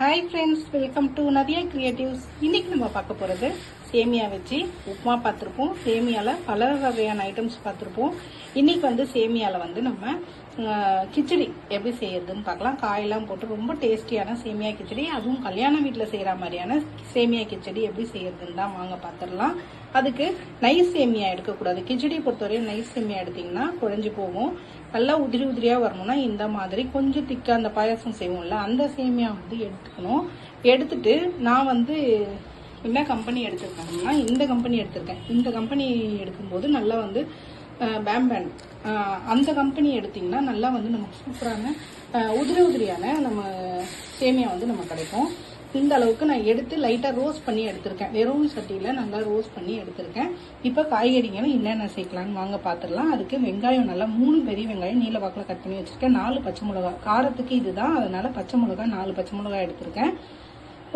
Hi friends, welcome to Nadia creatives. இன்னைக்கு நம்ம பார்க்க போகிறது சேமியா வச்சு உப்புமா பார்த்துருப்போம். சேமியாவில் பல வகையான ஐட்டம்ஸ் பார்த்துருப்போம். இன்னைக்கு வந்து சேமியாவில் நம்ம கிச்சடி எப்படி செய்யறதுன்னு பார்க்கலாம். காயெல்லாம் போட்டு ரொம்ப டேஸ்டியான சேமியா கிச்சடி, அதுவும் கல்யாண வீட்டில் செய்கிற மாதிரியான சேமியா கிச்சடி எப்படி செய்யறதுன்னு தான் வாங்க பார்த்துடலாம். அதுக்கு நைஸ் சேமியா எடுக்கக்கூடாது. கிச்சடி பொறுத்தவரையும் நைஸ் சேமியா எடுத்திங்கன்னா குழஞ்சி போகும். நல்லா உதிரி உதிரியாக வரணும்னா இந்த மாதிரி கொஞ்சம் திக்காக அந்த பாயாசம் செய்வோம்ல, அந்த சேமியா வந்து எடுத்துக்கணும். எடுத்துட்டு நான் வந்து என்ன கம்பெனி எடுத்திருக்கேன்னா இந்த கம்பெனி எடுத்திருக்கேன். இந்த கம்பெனி எடுக்கும்போது நல்லா வந்து பேம்பேண்ட் அந்த கம்பெனி எடுத்திங்கன்னா நல்லா வந்து நமக்கு சூப்பரான உதிரி உதிரியான நம்ம சேமியா வந்து நம்ம கிடைக்கும். இந்த அளவுக்கு நான் எடுத்து லைட்டாக ரோஸ்ட் பண்ணி எடுத்திருக்கேன். வெறும் சட்டியில் நல்லா ரோஸ்ட் பண்ணி எடுத்திருக்கேன். இப்போ காய்கறிகளும் என்னென்ன சேர்க்கலான்னு வாங்க பார்த்துடலாம். அதுக்கு வெங்காயம் நல்லா 3 பெரிய வெங்காயம் நீல வாக்கில் கட் பண்ணி வச்சுருக்கேன். 4 பச்சை மிளகா, காரத்துக்கு இதுதான், அதனால பச்சை மிளகா 4 பச்சை மிளகா எடுத்திருக்கேன்.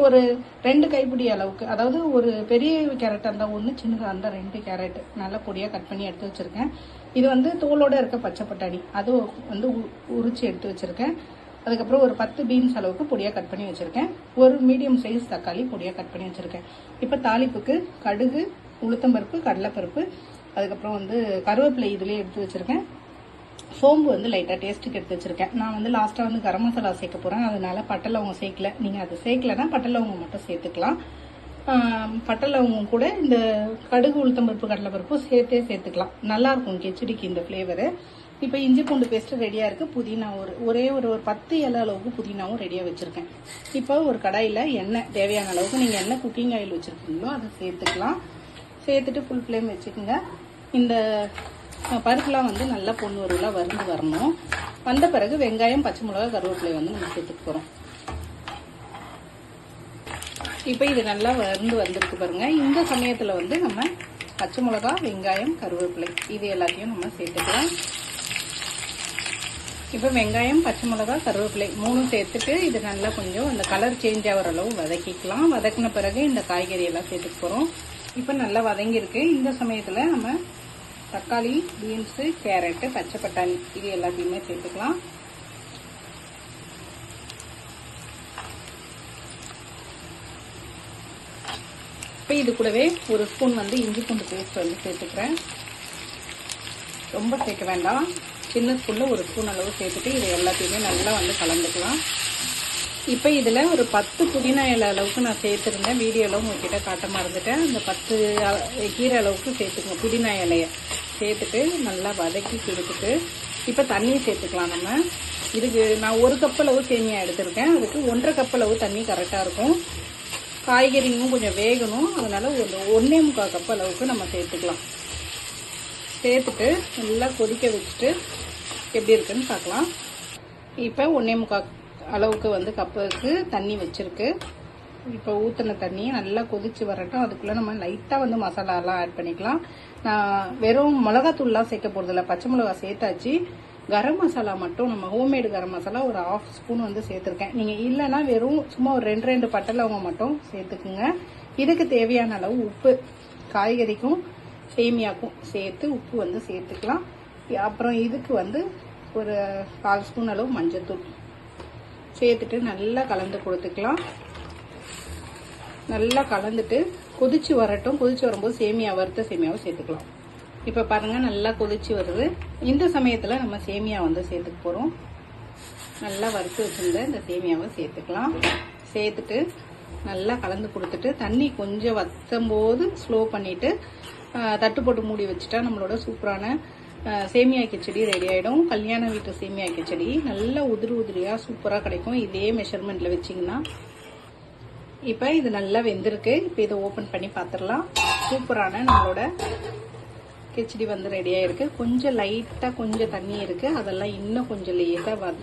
ஒரு 2 கைப்பிடி அளவுக்கு, அதாவது ஒரு பெரிய கேரட் இருந்தால் 1, சின்னதாக இருந்தால் 2 கேரட் நல்லா பொடியாக கட் பண்ணி எடுத்து வச்சுருக்கேன். இது வந்து தோலோடு இருக்க பச்சை பட்டாணி, அது வந்து உரிச்சு எடுத்து வச்சுருக்கேன். அதுக்கப்புறம் ஒரு 10 பீன்ஸ் அளவுக்கு பொடியாக கட் பண்ணி வச்சுருக்கேன். ஒரு மீடியம் சைஸ் தக்காளி பொடியாக கட் பண்ணி வச்சுருக்கேன். இப்போ தாளிப்புக்கு கடுகு, உளுத்தம்பருப்பு, கடலைப்பருப்பு, அதுக்கப்புறம் வந்து கருவேப்பிலை இதுலேயே எடுத்து வச்சுருக்கேன். சோம்பு வந்து லைட்டாக டேஸ்ட்டுக்கு எடுத்து வச்சுருக்கேன். நான் வந்து லாஸ்ட்டாக வந்து கரம் மசாலா சேர்க்க போகிறேன், அதனால பட்டை லவங்கம் சேர்க்கல. நீங்கள் அது சேர்க்கலன்னா பட்டை லவங்கம் மட்டும் சேர்த்துக்கலாம். பட்டை லவங்கம் கூட இந்த கடுகு, உளுத்தம்பருப்பு, கடலைப்பருப்பு சேர்த்துக்கலாம். நல்லாயிருக்கும் கிச்சடிக்கு இந்த ஃப்ளேவரு. இப்போ இஞ்சி பூண்டு பேஸ்ட்டு ரெடியாக இருக்குது. புதினா ஒரே ஒரு 10 இலை அளவுக்கு புதினாவும் ரெடியாக வச்சுருக்கேன். இப்போ ஒரு கடாயில் எண்ணெய் தேவையான அளவுக்கு, நீங்கள் என்ன குக்கிங் ஆயில் வச்சுருக்கீங்களோ அதை சேர்த்துக்கலாம். சேர்த்துட்டு ஃபுல் ஃப்ளேம் வச்சுக்கோங்க. இந்த பருப்புலாம் வந்து நல்லா பொண்ணு வருவலாக வறுந்து வரணும். வந்த பிறகு வெங்காயம், பச்சை மிளகா, கருவேப்பிலை வந்து நம்ம சேர்த்துக்க போகிறோம். இப்போ இது நல்லா வறுந்து வந்திருக்கு பாருங்க. இந்த சமயத்தில் வந்து நம்ம பச்சை மிளகா, வெங்காயம், கருவேப்பிலை இது எல்லாத்தையும் நம்ம சேர்த்துக்கலாம். இப்போ வெங்காயம், பச்சை மிளகா, கருவேப்பிலை 3 சேர்த்துட்டு இது நல்லா கொஞ்சம் அந்த கலர் சேஞ்ச் ஆகிற அளவு வதக்கிக்கலாம். வதக்கின பிறகு இந்த காய்கறி எல்லாம் சேர்த்துக்க போகிறோம். இப்போ நல்லா வதங்கியிருக்கு. இந்த சமயத்தில் நம்ம தக்காளி, பீன்ஸு, கேரட்டு, பச்சை பட்டாணி இது எல்லாத்தையுமே சேர்த்துக்கலாம். இப்போ இது கூடவே ஒரு ஸ்பூன் வந்து இஞ்சி பூண்டு பேஸ்ட் வந்து சேர்த்துக்கிறேன். ரொம்ப சேர்க்க வேண்டாம், சின்ன ஸ்பூனில் ஒரு ஸ்பூன் அளவு சேர்த்துட்டு இது எல்லாத்தையுமே நல்லா வந்து கலந்துக்கலாம். இப்போ இதில் ஒரு 10 புதினா இலை அளவுக்கு நான் சேர்த்துருந்தேன். வீடியோவில் உங்ககிட்ட காட்ட மறந்துட்டேன். அந்த 10 கீரை அளவுக்கு சேர்த்துக்கோங்க. புதினா இலையை சேர்த்துட்டு நல்லா வதக்கி கொடுத்துட்டு இப்போ தண்ணியை சேர்த்துக்கலாம். நம்ம இதுக்கு நான் 1 கப் அளவு சேமியா எடுத்திருக்கேன். அதுக்கு 1.5 கப் அளவு தண்ணி கரெக்டாக இருக்கும். காய்கறியும் கொஞ்சம் வேகணும், அதனால ஒரு 1.25 கப் அளவுக்கு நம்ம சேர்த்துக்கலாம். சேர்த்துட்டு நல்லா கொதிக்க வச்சுட்டு எப்படி இருக்குன்னு பார்க்கலாம். இப்போ 1.25 அளவுக்கு வந்து கப்புக்கு தண்ணி வச்சிருக்கு. இப்போ ஊற்றின தண்ணி நல்லா கொதிச்சு வரட்டும். அதுக்குள்ளே நம்ம லைட்டாக வந்து மசாலாலாம் ஆட் பண்ணிக்கலாம். நான் வெறும் மிளகாத்தூள்லாம் சேர்க்க போகிறதில்ல, பச்சை மிளகா சேர்த்தாச்சு. கரம் மசாலா மட்டும் நம்ம ஹோம்மேடு கரம் மசாலா ஒரு 1/2 ஸ்பூன் வந்து சேர்த்துருக்கேன். நீங்கள் இல்லைன்னா வெறும் சும்மா ஒரு 2 பட்டை லவங்கம் மட்டும் சேர்த்துக்குங்க. இதுக்கு தேவையான அளவு உப்பு, காய்கறிக்கும் சேமியாக்கும் சேர்த்து உப்பு வந்து சேர்த்துக்கலாம். அப்புறம் இதுக்கு வந்து ஒரு 1/4 ஸ்பூன் அளவு மஞ்சத்தூள் சேர்த்துட்டு நல்லா கலந்து கொடுத்துக்கலாம். நல்லா கலந்துட்டு கொதிச்சு வரட்டும். கொதிச்சு வரும்போது சேமியா, வறுத்த சேமியாவை சேர்த்துக்கலாம். இப்போ பாருங்கள் நல்லா கொதிச்சு வருது. இந்த சமயத்தில் நம்ம சேமியா வந்து சேர்த்துக்க போகிறோம். நல்லா வறுத்து வச்சுருந்த இந்த சேமியாவை சேர்த்துக்கலாம். சேர்த்துட்டு நல்லா கலந்து கொடுத்துட்டு தண்ணி கொஞ்சம் வற்றும் போது ஸ்லோ பண்ணிவிட்டு தட்டு போட்டு மூடி வச்சுட்டா நம்மளோட சூப்பரான சேமியா கிச்சடி ரெடி ஆகிடும். கல்யாண வீட்டு சேமியா கிச்சடி நல்லா உதிரி உதிரியாக சூப்பராக கிடைக்கும் இதே மெஷர்மெண்ட்டில் வச்சிங்கன்னா. இப்போ இது நல்லா வெந்திருக்கு. இப்போ இதை ஓப்பன் பண்ணி பார்த்துடலாம். சூப்பரான நம்மளோட கிச்சடி வந்து ரெடியாக இருக்குது. கொஞ்சம் லைட்டாக கொஞ்சம் தண்ணி இருக்குது, அதெல்லாம் இன்னும் கொஞ்சம் லேசாக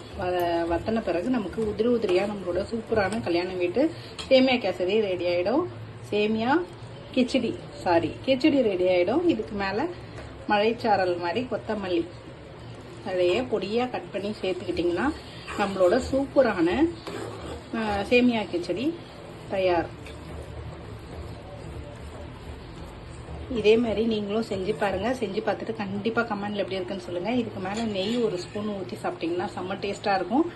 வத்தின பிறகு நமக்கு உதிரி உதிரியாக நம்மளோட சூப்பரான கல்யாண வீட்டு சேமியா கேசரி ரெடி ஆகிடும். சேமியா கிச்சடி ரெடி ஆகிடும். இதுக்கு மேலே மழைச்சாரல் மாதிரி கொத்தமல்லி அதையே பொடியாக கட் பண்ணி சேர்த்துக்கிட்டிங்கன்னா நம்மளோட சூப்பரான சேமியா கிச்சடி தயார். இதே மாதிரி நீங்களும் செஞ்சு பாருங்க. செஞ்சு பார்த்துட்டு கண்டிப்பா கமெண்ட்ல எப்படி இருக்குன்னு சொல்லுங்க. இதுக்கு மேல நெய் ஒரு ஸ்பூன் ஊற்றி சாப்பிட்டீங்கன்னா செம்ம டேஸ்டா இருக்கும்.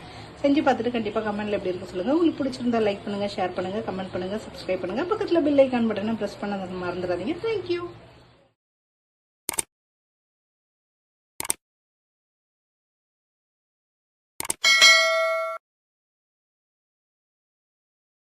செஞ்சு பார்த்துட்டு கண்டிப்பா கமெண்ட்ல எப்படி இருக்குன்னு சொல்லுங்க. உங்களுக்கு பிடிச்சிருந்தா லைக் பண்ணுங்க, ஷேர் பண்ணுங்க, கமெண்ட் பண்ணுங்க, சப்ஸ்கிரைப் பண்ணுங்க. பக்கத்துல பெல் ஐகான் பட்டனை பிரஸ் பண்ண மறந்துடாதீங்க. தேங்க்யூ.